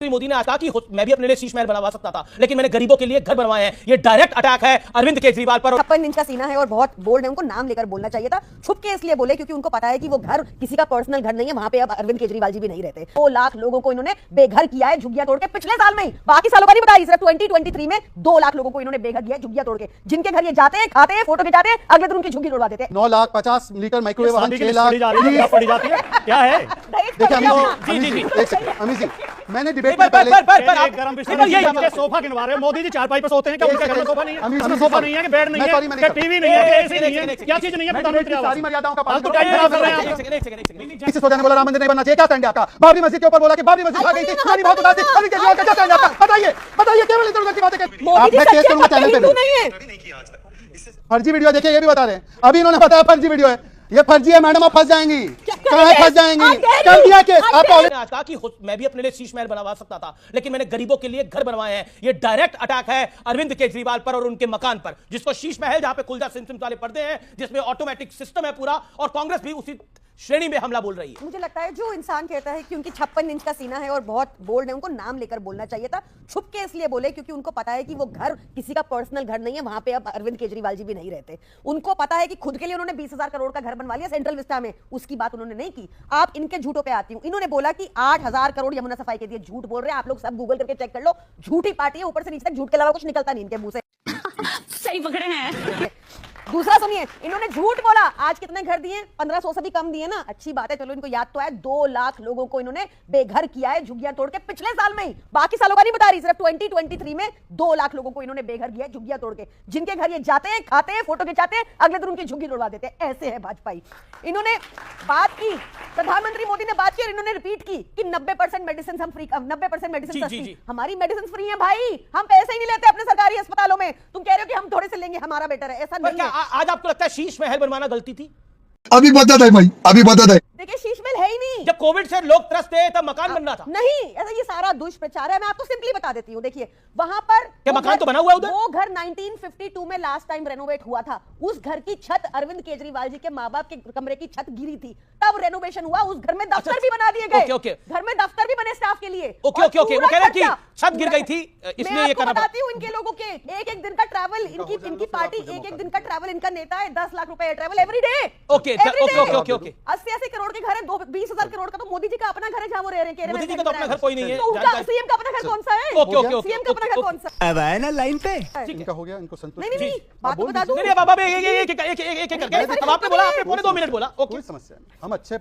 मोदी ने आज कहा कि मैं भी अपने लिए शीश महल बनवा सकता था, लेकिन मैंने गरीबों के लिए घर बनवाए हैं। ये डायरेक्ट अटैक है अरविंद केजरीवाल पर। 56 इंच का सीना है और बहुत बोल्ड है, उनको नाम लेकर बोलना चाहिए था। छुप के इसलिए बोले क्योंकि उनको पता है कि वो घर किसी का पर्सनल घर नहीं है, वहां पे अब अरविंद केजरीवाल जी भी नहीं रहते। 2 लाख लोगों को इन्होंने बेघर किया है झुग्गियां तोड़ के, पिछले साल में ही, बाकी सालों का नहीं बता रही, सिर्फ 2023 में 2 लाख लोगों को इन्होंने बेघर किया है झुग्गियां तोड़ के, जिनके घर ये जाते हैं, खाते हैं, फोटो खिंचाते हैं, अगले दिन उनकी झुग्गी तोड़वा देते हैं। 9 lakh 50 litre microwave oven, 6 lakh पड़ी जाती है क्या है? देखिए अमित जी, मैंने डिबेट में पहले गरम बिस्तर सोफा गिनवा रहे हैं। मोदी जी चारपाई पर सोते हैं क्या? उनके घर में सोफा नहीं है? इसमें सोफा नहीं है कि बेड नहीं है कि टीवी नहीं है कि एसी नहीं है? क्या चीज नहीं है? प्रधानमंत्री सारी मर्यादाओं का पालन तो टाइम खराब कर रहे हैं आप। किसी सोचा ने बोला राम मंदिर नहीं बनना चाहिए, क्या स्टैंड है आपका? बाबरी मस्जिद के ऊपर बोला कि बाबरी मस्जिद आ गई थी, यानी बहुत उदास थी, अभी केजरीवाल का क्या स्टैंड है आपका? बताइए केवल इधर उधर की बातें करते हैं आप। मैं केस करूंगा चैनल पे भी। फर्जी वीडियो देखिए, ये भी बता रहे हैं, अभी इन्होंने बताया फर्जी वीडियो है, ये फर्जी है मैडम, आप फंस जाएंगी। कहां फंस जाएंगी? कर दिया केस। आपने आज कहा कि मैं भी अपने लिए शीश महल बनवा सकता था, लेकिन मैंने गरीबों के लिए घर बनवाए हैं। ये डायरेक्ट अटैक है अरविंद केजरीवाल पर और उनके मकान पर, जिसको शीश महल, जहां पे कुलजा सिम वाले पर्दे हैं, जिसमें ऑटोमेटिक सिस्टम है पूरा, और कांग्रेस भी उसी श्रेणी में हमला बोल रही है। मुझे लगता है जो इंसान कहता है कि उनकी 56 इंच का सीना है और बहुत बोल्ड है, उनको नाम लेकर बोलना चाहिए था। छुप के इसलिए बोले क्योंकि उनको पता है कि वो घर किसी का पर्सनल घर नहीं है, वहां पे अब अरविंद केजरीवाल जी भी नहीं रहते। उनको पता है कि खुद के लिए उन्होंने 20,000 करोड़ का घर बनवा लिया सेंट्रल विस्टा में, उसकी बात उन्होंने नहीं की। आप इनके झूठों पे आती हूँ। इन्होंने बोला कि 8,000 करोड़ यमुना सफाई के दिए, झूठ बोल रहे हैं आप लोग, सब गूगल करके चेक कर लो, झूठी पार्टी है, ऊपर से नीचे तक झूठ के अलावा कुछ निकलता नहीं इनके मुंह से। सही पकड़े हैं। दूसरा सुनिए, इन्होंने झूठ बोला, आज कितने घर दिए? 1500 से भी कम दिए ना, अच्छी बात है, चलो इनको याद तो है। 2 लाख लोगों को इन्होंने बेघर किया है झुग्गियां तोड़ के, पिछले साल में ही, बाकी सालों का नहीं बता रही, सिर्फ 2023 में 2 लाख लोगों को इन्होंने बेघर किया है झुग्गियां तोड़ के, जिनके घर ये जाते हैं, खाते हैं, फोटो खिंचाते हैं, अगले दिन उनकी झुग्गी तोड़वा देते हैं। ऐसे है भाजपाई। इन्होंने बात की, प्रधानमंत्री मोदी ने बात की और इन्होंने रिपीट की कि 90% मेडिसिन हम फ्री, 90% मेडिसिन सस्ती। हमारी मेडिसिन फ्री है भाई, हम पैसे ही नहीं लेते अपने सरकारी अस्पतालों में। तुम कह रहे हो कि हम थोड़े से लेंगे, हमारा बेटर है, ऐसा नहीं है। आज आपको लगता है शीश महल बनवाना गलती थी? अभी बता दे भाई, अभी बता दे। देखिए शीश महल है ही नहीं। जब कोविड से लोग त्रस्त थे तब मकान बनना था। नहीं, ऐसा ये सारा दुष्प्रचार है। मैं आपको सिंपली बता देती हूँ। देखिए वहां पर क्या मकान तो बना हुआ है उधर? वो घर 1952 में लास्ट टाइम रेनोवेट हुआ था। उस घर की छत अरविंद केजरीवाल जी के माँ बाप के कमरे की छत गिरी थी, तब रेनोवेशन हुआ। उस घर में दफ्तर भी बना दिए गए। घर में दफ्तर भी बने स्टाफ के लिए। ओके, वो कह रहे हैं कि छत गिर गई थी, इसलिए ये करना। बताती हूँ इनके लोगों के एक दिन का ट्रैवल, इनकी पार्टी एक दिन का ट्रैवल, इनका नेता है 10 लाख रुपए travel every day. Okay, 80 crore के घर है, 20,000 करोड़ का तो मोदी जी का अपना घर है जहां वो रह रहे हैं। मोदी जी का तो अपना घर कोई नहीं है। सीएम का अपना घर कौन सा है? सीएम का अपना घर कौन सा? अब आए ना लाइन पे। इनका हो गया, इनको संतुष्ट। नहीं, बात तो बता दूं। नहीं, बाबा एक करके अब आपने बोला, आपने पौने 2 मिनट बोला। कोई समस्या नहीं, हम अच्छे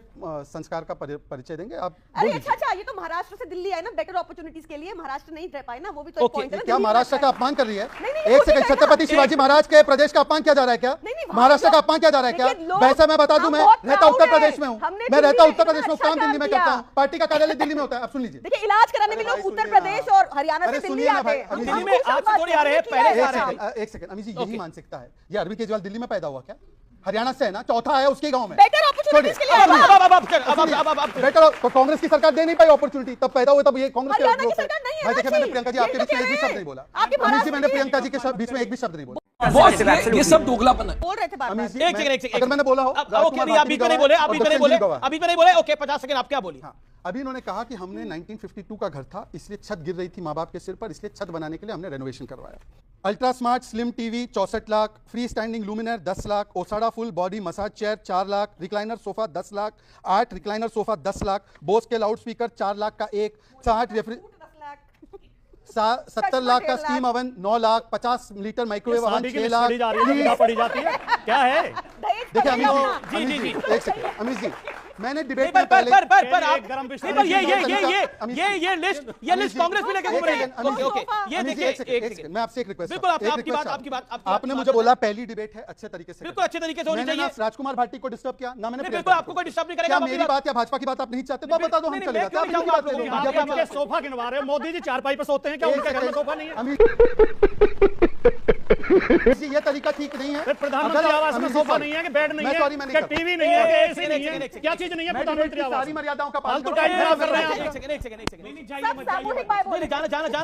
संस्कार का परिचय देंगे। आप अरे अच्छा, ये तो महाराष्ट्र से दिल्ली आए ना बेटर अपॉर्चुनिटीज के लिए, महाराष्ट्र नहीं रह पाए ना, वो भी तो एक पॉइंट है ना। क्या महाराष्ट्र का अपमान कर रही है? एक सेकंड, छत्रपति शिवाजी महाराज के प्रदेश का अपमान किया जा रहा है क्या? महाराष्ट्र का अपमान किया जा रहा है क्या? वैसे मैं बता दूं, मैं रहता उत्तर प्रदेश में हूं, मैं रहता उत्तर प्रदेश में, काम दिल्ली में करता हूं, पार्टी का कार्यालय दिल्ली में होता है। आप सुन लीजिए, देखिए इलाज कराने में लोग उत्तर प्रदेश और हरियाणा से दिल्ली आते हैं। दिल्ली में आज से थोड़ी आ रहे हैं, पहले से आ रहे हैं। एक सेकंड अमित जी, यही मानसिकता है। ये अरविंद केजरीवाल दिल्ली में पैदा हुआ क्या? हरियाणा से है ना, चौथा है उसके गांव में। बेटर अपॉर्चुनिटीज के लिए बेटर तो कांग्रेस की सरकार दे नहीं पाई अपॉर्चुनिटी, तब पैदा हुए, तब ये कांग्रेस हरियाणा की सरकार नहीं है। भाई देखिए, मैंने प्रियंका जी आपके बीच में एक भी शब्द नहीं बोला। अमित जी, मैंने प्रियंका जी के बीच में एक भी शब्द नहीं बोला। ये सब दोगलापन है। बोल रहे थे बार-बार। एक सेकंड, अगर मैंने बोला हो, ओके, नहीं आप बीच में नहीं बोले, आप बीच में नहीं बोले, अभी में नहीं बोले। ओके, 50 सेकंड आप क्या बोली? हाँ, अभी इन्होंने कहा कि हमने 1952 का घर था, इसलिए छत गिर रही थी माँ बाप के सिर पर, इसलिए छत बनाने के लिए हमने रेनोवेशन करवाया। Ultra smart slim TV 64 lakh, free standing luminaire 10 lakh, ओसाडा full body massage chair 4 lakh, recliner sofa 10 lakh, 8 recliner sofa 10 lakh, Bose के लाउड स्पीकर 4 लाख का एक, 70 लाख का steam oven, 9 lakh, 50 litre microwave oven, 6 lakh पड़ी जाती है क्या है? देखिए एक सेकंड अमित जी, मैंने डिबेट में पर गरम ये लिस्ट कांग्रेस भी लेके घूम रही है। ओके, ये देखिए, मैं आपसे एक रिक्वेस्ट, बिल्कुल आपकी बात आपने मुझे बोला पहली डिबेट है, अच्छे तरीके से, बिल्कुल अच्छे तरीके से होनी चाहिए। मैंने राजकुमार भाटी को डिस्टर्ब किया ना, मैंने बिल्कुल आपको कोई डिस्टर्ब नहीं करेगा। मेरी बात या भाजपा की बात आप नहीं चाहते तो बता दो, हम चले जाते हैं। सोफा गिनवा रहे हैं। मोदी जी चारपाई पर सोते हैं क्या? उनके घर में सोफा नहीं है? ये तरीका ठीक नहीं है। प्रधानमंत्री आवास में सोफा नहीं है कि बेड नहीं है कि टीवी नहीं है कि एसी नहीं है, क्या चीज नहीं है प्रधानमंत्री आवास? सारी मर्यादाओं का पालन फालतू टाइम खराब कर रहे हैं आप।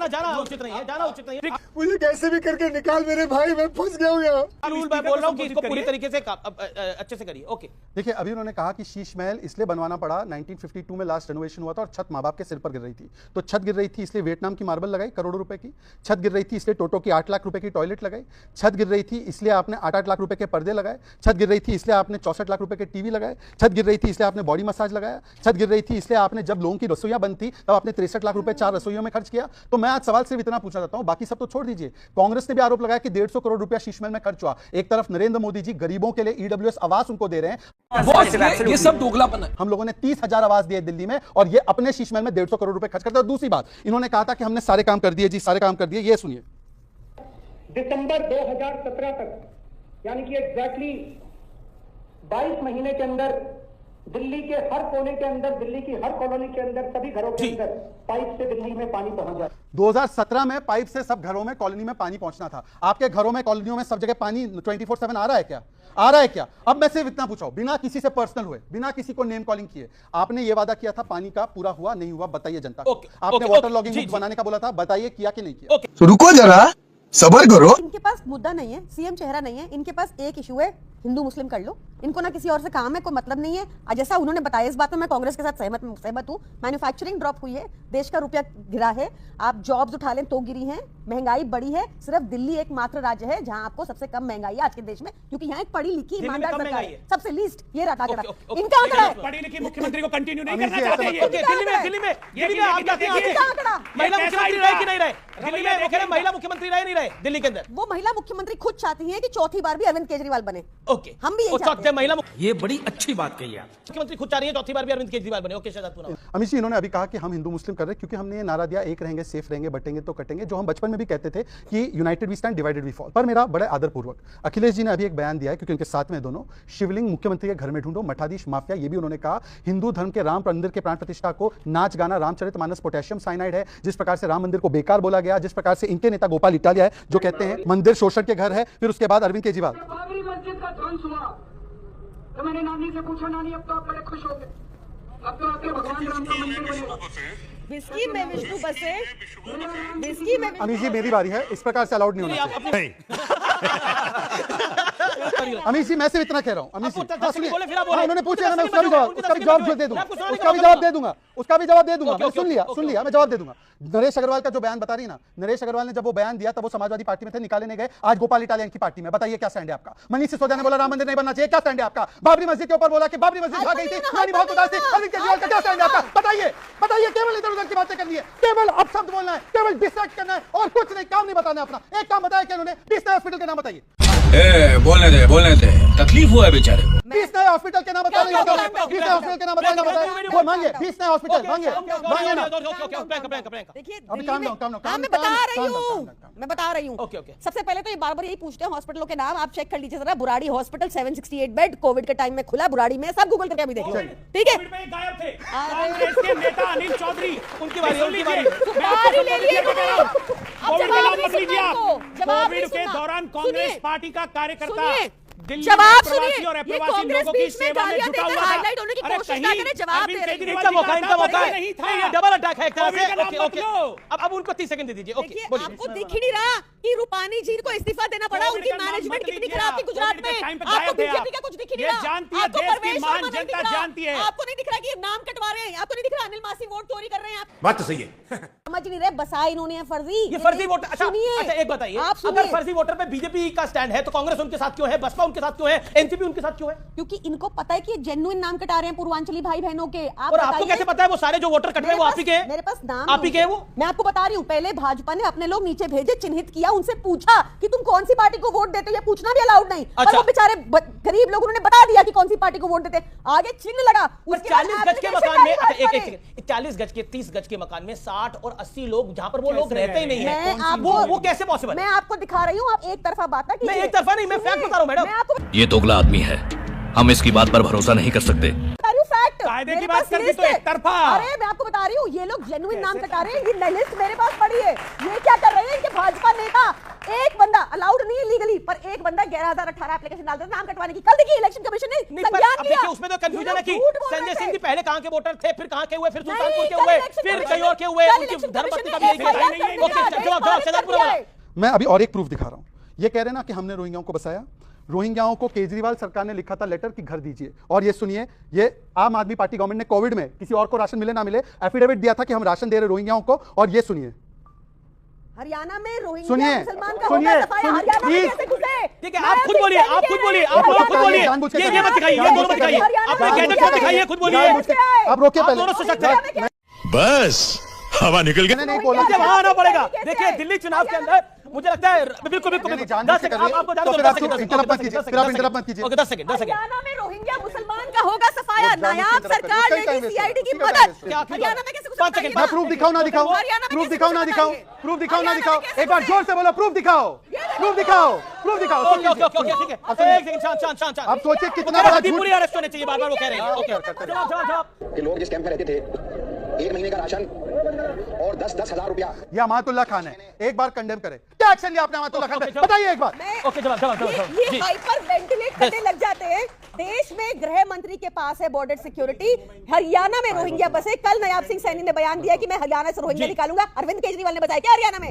जाना उचित नहीं है, जाना उचित नहीं है। मुझे कैसे भी करके निकाल मेरे भाई, मैं फंस गया हूँ यहाँ। मैं बोल रहा हूँ कि इसको पूरी तरीके से अच्छे से करिए। ओके, देखिए अभी उन्होंने कहा कि शीश महल इसलिए बनवाना पड़ा, 1952 में लास्ट रेनोवेशन हुआ था और छत माँ बाप के सिर पर गिर रही थी, तो छत गिर रही थी इसलिए वियतनाम की मार्बल लगाई करोड़ों रुपए की, छत गिर रही थी इसलिए टोटो की 8 लाख रुपए की टॉयलेट लगाई, छत गिर रही थी इसलिए आपने 8-8 लाख रुपए के पर्दे लगाए, छत गिर रही थी इसलिए आपने 64 लाख रुपए के टीवी लगाए, छत गिर रही थी इसलिए आपने बॉडी मसाज लगाया, छत गिर रही थी इसलिए आपने जब लोगों की रसोइयां बंद थी तब आपने 63 लाख रुपए 4 रसोइयों में खर्च किया। तो मैं आज सवाल सिर्फ इतना पूछना चाहता हूं, बाकी सब तो छोड़ दीजिए। कांग्रेस ने भी आरोप लगाया कि 150 करोड़ रुपया शीश महल में खर्च हुआ। एक तरफ नरेंद्र मोदी जी गरीबों के लिए ईडब्ल्यूएस आवास उनको दे रहे हैं, ये सब दोगलापन है। हम लोगों ने 30,000 आवास दिए दिल्ली में और ये अपने शीश महल में 150 करोड़ रुपए खर्च करते हैं। और दूसरी बात, इन्होंने कहा था कि हमने सारे काम कर दिए जी, सारे काम कर दिए। ये सुनिए, दिसंबर 2017 तक यानी कि एग्जैक्टली 22 महीने के अंदर दिल्ली के हर कोने के अंदर, दिल्ली की हर कॉलोनी के अंदर, सभी घरों के अंदर पाइप से दिल्ली में पानी पहुंच जाए। 2017 में पाइप से सब घरों में, कॉलोनी में पानी पहुंचना था। आपके घरों में, कॉलोनियों में सब जगह पानी 24/7 आ रहा है क्या? आ रहा है क्या? अब मैं सिर्फ इतना पूछा हूं, बिना किसी से पर्सनल हुए, बिना किसी को नेम कॉलिंग किए, आपने ये वादा किया था पानी का, पूरा हुआ नहीं हुआ? बताइए जनता को। आपने वाटर लॉगिंग बनाने का बोला था, बताइए किया कि नहीं किया? तो रुको जरा, सबर करो। इनके पास मुद्दा नहीं है, सीएम चेहरा नहीं है, इनके पास एक इशू है, हिंदू मुस्लिम कर लो, इनको ना किसी और से काम है, कोई मतलब नहीं है। जैसा उन्होंने बताया, इस बात में मैं कांग्रेस के साथ सहमत हूँ। मैन्युफैक्चरिंग ड्रॉप हुई है, देश का रुपया गिरा है, आप जॉब्स उठा लें तो गिरी हैं, महंगाई बढ़ी है। सिर्फ दिल्ली एकमात्र राज्य है जहां आपको सबसे कम महंगाई है आज के देश में, क्योंकि यहाँ एक पढ़ी लिखी ईमानदार सरकार है, सबसे लीस्ट। ये रहा आंकड़ा, इनका आंकड़ा है। पढ़ी लिखी मुख्यमंत्री को कंटिन्यू नहीं करना चाहते हैं। दिल्ली में आप जाते हैं, महिला मुख्यमंत्री रहे कि नहीं रहे? दिल्ली में वो कह रहे हैं महिला मुख्यमंत्री रहे नहीं रहे दिल्ली के अंदर? वो महिला मुख्यमंत्री खुद चाहती है कि चौथी बार भी अरविंद केजरीवाल बने। ओके, हम भी यही चाहते हैं। महिला ये बड़ी अच्छी बात कही आप। मुख्यमंत्री खुद चाह रही है चौथी बार भी अरविंद केजरीवाल बने। ओके शायद पूरा अमित जी, इन्होंने अभी कहा कि हम हिंदू मुस्लिम कर रहे हैं क्योंकि हमने ये नारा दिया, एक रहेंगे, सेफ रहेंगे, बटेंगे तो कटेंगे, जो हम बचपन में भी कहते थे कि united we stand, divided we fall. पर मेरा बड़े आदरपूर्वक अखिलेश जी ने अभी एक बयान दिया है, क्योंकि उनके साथ में दोनों, शिवलिंग मुख्यमंत्री के घर में ढूंढो, मठाधीश माफिया, ये भी उन्होंने कहा। हिंदू धर्म के राम मंदिर के प्राण प्रतिष्ठा को नाच गाना, रामचरितमानस पोटेशियम साइनाइड है, जिस प्रकार से राम मंदिर को बेकार बोला गया, जिस प्रकार से इनके नेता गोपाल इटालिया है जो कहते हैं मंदिर शोषण के घर है, फिर उसके बाद अरविंद केजरीवाल। बाबरी मस्जिद का ध्वंस हुआ तो मैंने नानी से पूछा, नानी अब तो आप बड़े खुश हो गए, अब तो आपके भगवान राम का मंदिर बनेगा। विस्की में विष्णु बसे, विस्की में अमित जी मेरी बारी है, इस प्रकार से अलाउड नहीं होना चाहिए। अमित जी मैं सिर्फ इतना कह रहा हूं। अमित जी उन्होंने पूछा, मैं उसका भी जवाब दे दूंगा, उसका भी जवाब दे दूंगा, उसका भी जवाब दे दूंगा। मैं सुन लिया, मैं जवाब दे दूंगा। नरेश अग्रवाल का जो बयान बता रही ना, नरेश अग्रवाल ने जब वो बयान दिया तब वो समाजवादी पार्टी में थे, निकाले नहीं गए, आज गोपाल इटालिया की पार्टी में। बताइए क्या स्टैंड है आपका? मनीष सिसोदिया ने बोला राम मंदिर नहीं बनना चाहिए, क्या स्टैंड है आपका? बाबरी मस्जिद के ऊपर बोला कि बाबरी मस्जिद भाग गई थी, रानी बहुत उदास थी, अरविंद केजरीवाल का क्या स्टैंड है आपका? बताइए, केवल इधर उधर की बातें करनी है, केवल अपशब्द बोलना है, केवल डिस्ट्रैक्ट करना है और कुछ नहीं, काम नहीं बताना अपना। एक काम बताया क्या उन्होंने? बीस नए हॉस्पिटल के नाम बताइए। बोलने दे, तकलीफ हुआ है बेचारे को। 20 नए हॉस्पिटल के नाम बता रहे हैं, 20 नए हॉस्पिटल के नाम बताइए, वो मांगिए 20 नए हॉस्पिटल मांगिए ना। देखिए, अभी काम ना मैं बता रही हूँ। सबसे पहले तो ये बार बार यही पूछते हैं हॉस्पिटलों के नाम, आप चेक कर लीजिए जरा। बुराड़ी हॉस्पिटल 768 बेड कोविड के टाइम में खुला, बुराड़ी में, सब गूगल करके अभी देखिए, ठीक है? गायब थे कांग्रेस के नेता अनिल चौधरी, उनकी बारी ले लिए कोविड का नाम मत लीजिए आप। कोविड के दौरान कांग्रेस पार्टी का कार्यकर्ता जवाब सुनिए, और ये अप्रवासी कांग्रेस लोगों की बीच में सेवा में गालियां जुटा देकर हुआ था। हाईलाइट होने की अरे कोशिश ना करें, जवाब दे रहे हैं। इनका मौका है, नहीं था, ये डबल अटैक है एक तरह से। कोविड का नाम ओके, अब उनको 30 सेकंड दे दीजिए। ओके, देखिए, बोलिए। आपको दिख ही नहीं रहा कि रूपानी जी को इस्तीफा देना पड़ा, उनकी मैनेजमेंट कितनी खराब थी गुजरात में। आपको बीजेपी का कुछ दिख ही नहीं रहा, आपको परवेश शर्मा नहीं दिख रहा, आपको नहीं दिख रहा कि नाम कटवा रहे हैं, आपको नहीं दिख रहा अनिल मासी वोट चोरी कर रहे हैं। आप बात तो सही है। समझ नहीं रहे, बसाया इन्होंने फर्जी, ये फर्जी वोटर। अच्छा, सुनिए, एक बताइए, आप अगर फर्जी वोटर पे बीजेपी का स्टैंड है तो कांग्रेस उनके साथ क्यों है, बसपा उनके साथ क्यों है, एनसीपी उनके साथ क्यों है? क्योंकि इनको पता है कि जेन्युइन नाम कटा रहे हैं पूर्वांचली भाई बहनों के। और आपको कैसे पता है वो सारे जो वोटर कट रहे हैं वो आप ही के? मेरे पास नाम आप ही के? वो मैं आपको बता रही हूँ, पहले भाजपा ने अपने लोग नीचे भेजे, चिन्हित किया, उनसे पूछा कि तुम कौन सी पार्टी को वोट देते हो, ये पूछना भी अलाउड नहीं। अच्छा। पर वो बेचारे गरीब लोग, उन्होंने बता दिया कि कौन सी पार्टी को वोट देते, आगे चिन्ह लगा। 40 गज के मकान में, अच्छा एक सेकंड, 40 गज के 30 गज के मकान में 60 और 80 लोग, जहां पर वो लोग रहते ही नहीं है, वो कैसे पॉसिबल? मैं आपको दिखा रही हूँ, आप एक तरफा बात है। मैं एक तरफा नहीं, मैं फैक्ट बता रहा हूँ मैडम। ये दोगला आदमी है, हम इसकी बात पर भरोसा नहीं कर सकते। कायदे की बात कर दी तो एक तरफा। अरे मैं आपको बता रही हूँ, ये लोग जेन्युइन नाम कटा रहे हैं, ये लिस्ट मेरे पास पड़ी है। ये क्या कर रहे हैं इनके भाजपा नेता, एक बंदा अलाउड नहीं है लीगली, पर एक बंदा 11,018 एप्लीकेशन डालते नाम कटवाने की। कल देखिए इलेक्शन कमीशन ने संज्ञान अब लिया। देखिए उसमें तो कंफ्यूजन है कि संजय सिंह जी पहले कहां के वोटर थे, फिर कहां के हुए, फिर सुल्तानपुर के हुए, फिर कहीं और के हुए, उनकी धर्मपत्नी का भी यही है। ओके, जवाब सीधा पूरा बोला। मैं अभी और एक प्रूफ दिखा रहा हूं। ये कह रहे ना कि हमने रोहिंग्याओं को बसाया। रोहिंग्याओं को केजरीवाल सरकार ने लिखा था लेटर कि घर दीजिए, और ये सुनिए, ये आम आदमी पार्टी गवर्नमेंट ने कोविड में किसी और को राशन मिले ना मिले एफिडेविट दिया था कि हम राशन दे रहे रोहिंग्याओं को। और ये सुनिए, हरियाणा में रोहिंग्या सुनिए, मुसलमान का सुनिए, होगा सफाया, हरियाणा में प्लीज। कैसे घुसे? ठीक है, आप खुद बोलिए, आप खुद बोलिए, आप खुद बोलिए। ये मत दिखाइए, ये दोनों मत दिखाइए, अपने कैडेट को दिखाइए, खुद बोलिए। आप रोकिए आप पहले। दोनों सशक्त हैं। बस हवा निकल गई। नहीं बोला। मुझे वहां आना पड़ेगा। देखिए दिल्ली चुनाव के अंदर मुझे लगता है बिल्कुल बिल्कुल 10 सेकंड आपको जाने दो। 10 सेकंड इंटरप्ट मत कीजिए, फिर आप इंटरप्ट मत कीजिए। ओके 10 सेकंड हरियाणा में रोहिंग्या मुसलमान का होगा सफाया, वो जाने नायाब की तरफ है, सरकार उसका ही लेगी time सीआईडी की waste है, मदद। उसका ही time हरियाणा में कैसे घुस 5 सेकंड मैं प्रूफ दिखाऊं ना दिखाऊं? हरियाणा में प्रूफ कैसे दिखाऊं ना घुस दिखाऊं? बताइए? प्रूफ दिखाऊं ना हरियाणा दिखाऊं? में कैसे एक बार जोर से बोलो, प्रूफ दिखाओ, प्रूफ दिखाओ, प्रूफ दिखाओ। ओके ओके ओके ठीक है। एक सेकंड शांत शांत शांत। आप सोचिए कितना बड़ा झूठ। पूरी अरेस्ट होने चाहिए, बार-बार वो कह रहे हैं। ओके जवाब जवाब जवाब। कि लोग जिस कैंप में रहते थे, 1 महीने का राशन और 10-10 हजार रुपया। ये अमातुल्लाह खान है, एक बार कंडेम करें। क्या एक्शन लिया आपने अमातुल्लाह खान पे? बताइए एक बार। ओके जवाब जवाब जवाब ये हाइपर वेंटिलेट करने लग जाते हैं। देश में गृह मंत्री के पास है बॉर्डर सिक्योरिटी, हरियाणा में रोहिंग्या बसे। कल नयाब सिंह सैनी ने बयान दिया कि मैं हरियाणा से रोहिंग्या निकालूंगा। अरविंद केजरीवाल ने बताया क्या हरियाणा में?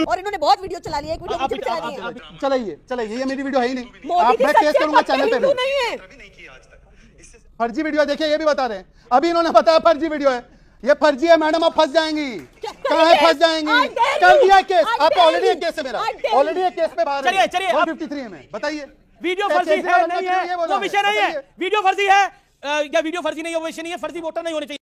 और इन्होंने बहुत वीडियो चला लिया, एक वीडियो मुझे भी चला दी है। चलाइए चलाइए, ये मेरी वीडियो है ही नहीं। मोदी जी मैं केस सच्चे करूंगा पक्के चैनल पे हिंदू भी। नहीं है। फर्जी वीडियो है, देखिए ये भी बता रहे हैं। अभी इन्होंने बताया फर्जी वीडियो है, ये फर्जी है मैडम, आप फंस जाएंगी। कहाँ है फंस जाएंगी? कर दिया केस, आप ऑलरेडी एक केस है मेरा, ऑलरेडी एक केस पे बाहर है। चलिए, चलिए, 153 में बताइए। वीडियो फर्जी है नहीं है वो विषय नहीं है। वीडियो फर्जी है या वीडियो फर्जी नहीं है वो विषय नहीं है। फर्जी वोटर नहीं होने चाहिए।